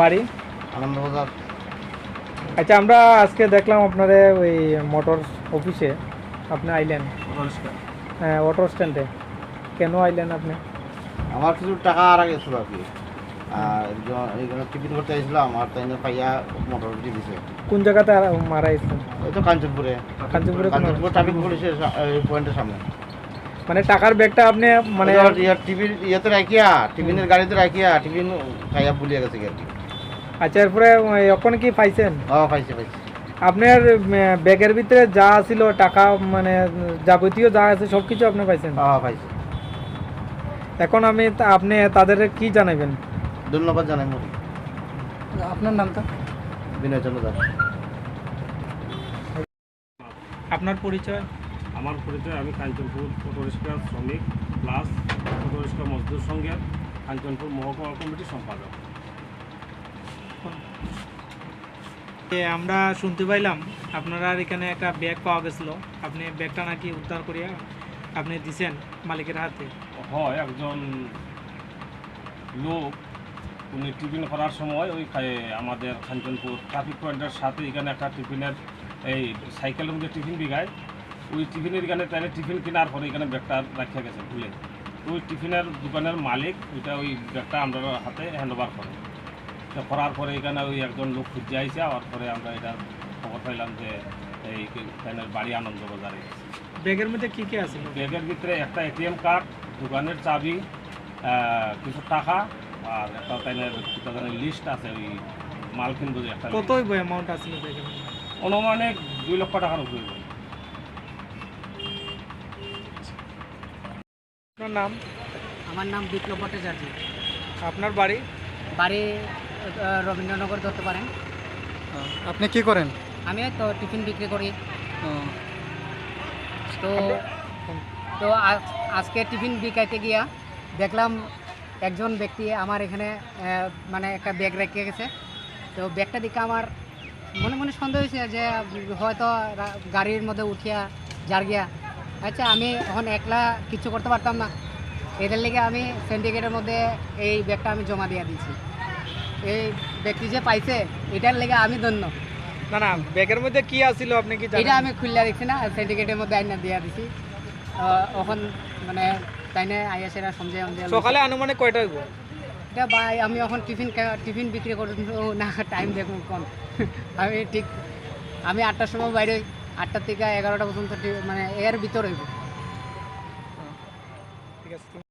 বাড়ি আনন্দবাজার। আচ্ছা, আমরা আজকে দেখলাম আপনারে ওই মোটর অফিসে আপনি আইলেন, হ্যাঁ অটো স্ট্যান্ডে। কেন আইলেন আপনি? আমার কিছু টাকা আর গেছিল আর কি, আর এইখানে টিফিন করতে আসছিলাম আর তাই পাইয়া মোটর দিয়েছে। কোন জায়গাতে মারা গেছেন? ওই তো কাঞ্চনপুরে ট্রাফিক পুলিশের পয়েন্টের সামনে। মানে টাকার ব্যাগটা আপনি মানে টিফিন ইয়েতে রাখিয়া, টিফিনের গাড়িতে রাখিয়া টিফিন খাইয়া ভুলিয়া গেছে আর কি। আচ্ছা, এরপরে ওখানে কি পাইছেন? পাইছি। আপনার ব্যাগের ভিতরে যা ছিল টাকা, মানে যাবতীয় যা আছে সব কিছু আপনি পাইছেন? পাইছি। এখন আপনি তাদের কি জানাবেন? ধন্যবাদ জানাই। আপনার নামটা? বিনয় চন্দ্র দাস। আপনার পরিচয়? আমার পরিচয়, আমি কাঞ্চনপুর অটোরিক্সা শ্রমিক প্লাস অটোরিক্সা মজদুর সংঘের কাঞ্চনপুর মহকুমা কমিটির সম্পাদক। আমরা শুনতে পাইলাম আপনারা এখানে একটা ব্যাগ পাওয়া গেছিল, আপনি ব্যাগটা নাকি উদ্ধার করিয়া আপনি দিছেন মালিকের হাতে। হয়, একজন লোক উনি টিফিন করার সময় ওই আমাদের কাঞ্চনপুর ট্রাফিক পয়েন্টের সাথে এখানে একটা টিফিনের এই সাইকেলের মধ্যে টিফিন বিঘায়, ওই টিফিনের এখানে তাহলে টিফিন কেনার পরে এখানে ব্যাগটা রাখিয়া গেছে ভুলে। ওই টিফিনের দোকানের মালিক ওইটা ওই ব্যাগটা আমরা হাতে হ্যান্ড ওভার করে করার পরে এখানে ওই একজন লোক খুঁজে আইসে, আবার পরে আমরা এটা খবর পাইলাম যে এই বাড়ি আনন্দবাজারে। ব্যাগের মধ্যে কী কী আছে? ব্যাগের ভিতরে একটা এটিএম কার্ড, দোকানের চাবি, কিছু টাকা আর একটা তাদের লিস্ট আছে ওই মাল কিনবো যে একটা। কত অ্যামাউন্ট আছে ব্যাগের মধ্যে? অনুমানিক 2 লক্ষ টাকার উপরে। আপনার নাম? আমার নাম বিপ্লব ভট্টাচার্য। আপনার বাড়ি? বাড়ি রবীন্দ্রনগর ধরতে পারেন। আপনি কি করেন? আমি তো টিফিন বিক্রি করি। তো আজকে টিফিন বিকাইতে গিয়া দেখলাম একজন ব্যক্তি আমার এখানে মানে একটা ব্যাগ রেখে গেছে। তো ব্যাগটা দেখে আমার মনে মনে সন্দেহ হয়েছে যে হয়তো গাড়ির মধ্যে উঠিয়া যার গিয়া। আচ্ছা, আমি এখন একলা কিছু করতে পারতাম না, এদের লেগে আমি সিন্ডিকেটের মধ্যে এই ব্যাগটা আমি জমা দিয়ে দিয়েছি। এই ব্যক্তি যে পাইছে এটার লেগে আমি ধন্য। না, ব্যাগের মধ্যে কি আছিল আপনি কি জানেন? এটা আমি খুললে দেখছি না, সিন্ডিকেটের মধ্যে আইনা দিয়ে দিছি। এখন মানে তাই না আইয়া সেরা সমঝে সকালে আনুমানিক কয়টা হইব এটা ভাই? আমি এখন টিফিন বিক্রি করব না, টাইম দেখুন কোন। আমি 8টার সময় বাইরে, 8টা থেকে 11টা পর্যন্ত মানে এর ভিতর হইব। ঠিক আছে।